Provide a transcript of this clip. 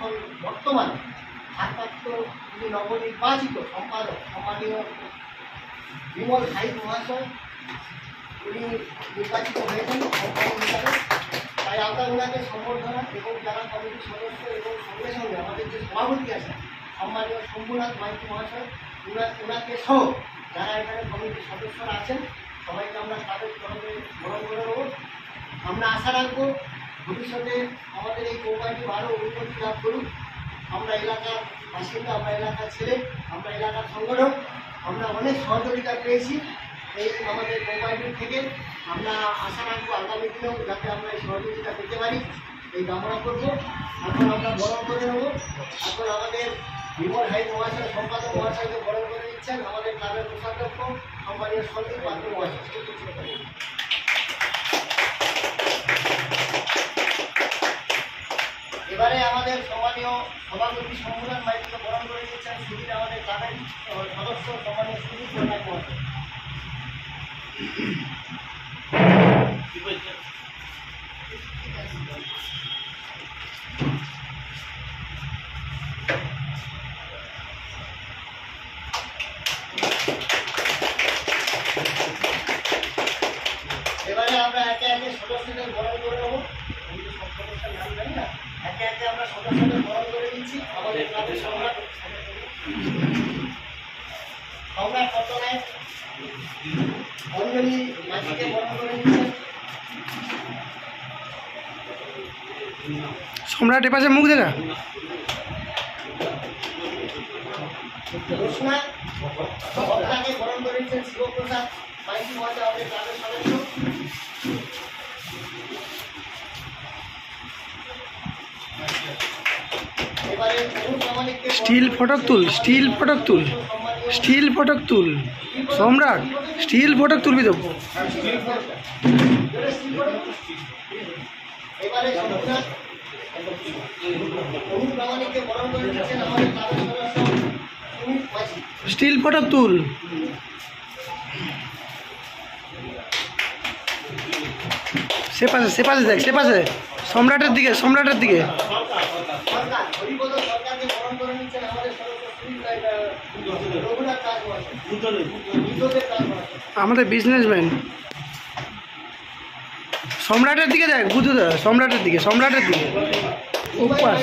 এখন বর্তমানে ভারপ্রাপ্ত যিনি নবনির্বাচিত সম্পাদক সম্মানীয় বিমল সাহিব মহাশয়, উনি নির্বাচিত হয়েছেন সম্পাদক হিসাবে। তাই আমরা ওনাকে সম্বর্ধনা এবং যারা কমিটির সদস্য এবং সঙ্গে সঙ্গে আমাদের যে সভাপতি আছেন সম্মানীয় শম্ভুনাথ মাইতি মহাশয়, ওনাকে সহ যারা এখানে কমিটির সদস্যরা আছেন সবাইকে আমরা তাদের তরফে গ্রহণ করে নেব। আমরা আশা রাখবো ভবিষ্যতে আমাদের এই কোম্পানি আরও উন্নতি লাভ করুক। আমরা এলাকার বাসিন্দা, আমরা এলাকার ছেলে, আমরা এলাকার সংগঠক, আমরা অনেক সহযোগিতা পেয়েছি এই আমাদের কোম্পানির থেকে। আমরা আশা রাখবো আগামী দিনেও যাতে আমরা এই সহযোগিতা পেতে পারি, এই কামনা করবো। এখন আমরা বরণ করে নেব। এখন আমাদের বিমল হাই মহাশয় সম্পাদক মহাশয়কে বরণ করে দিচ্ছেন আমাদের ক্লাবের কোষাধ্যক্ষ সম্মানীয় সন্দীপ পাত্র মহাশয়। এবারে আমাদের সম্মানীয় সভাপতি শম্ভুনাথ মাইতিকে বরণ করে দিচ্ছেন সুধীর আমাদের ক্লাবের সদস্য সম্মানীয় সুধীর নায়ক মহাশয়। এবারে আমরা একে একে সদস্যদের বরণ করে নেব। সব সদস্যের নাম জানি না, একে একে আমরা সদস্যদের বরণ করে দিচ্ছি। আমাদের ক্লাবের সম্রাট পট্টনায়ক অঞ্জলি মাঝিকে বরণ করে দিচ্ছেন। সম্রাট এ পাশে মুখ দেখা ঘোষণা ভক্তাকে বরণ করে দিচ্ছেন শিবপ্রসাদ মাইতি মহাশয় আমাদের ক্লাবের সদস্য। এবারে স্টিল ফটক তুল, স্টিল ফটক তুল, স্টিল ফটক তুল। সম্রাট স্টিল ফটক তুলবি তো। এবারে অনুপ্রামাণিককে বরণ করে দিচ্ছেন আমাদের ক্লাবের সদস্য সুমিত মাঝি। স্টিল ফটক তুল। সে পাশে, সে পাশে দেখ, সে পাশে সম্রাটের দিকে, সম্রাটের দিকে। সরকার হরিপদ সরকারকে বরণ করে নিচ্ছেন আমাদের সদস্য রঘুনাথ দাস মহাশয়, বুদ্ধদেব দাস মহাশয়। আমাদের বিজনেসম্যান। সম্রাটের দিকে দেখ, বুঝতে সম্রাটের দিকে, সম্রাটের দিকে। উপাস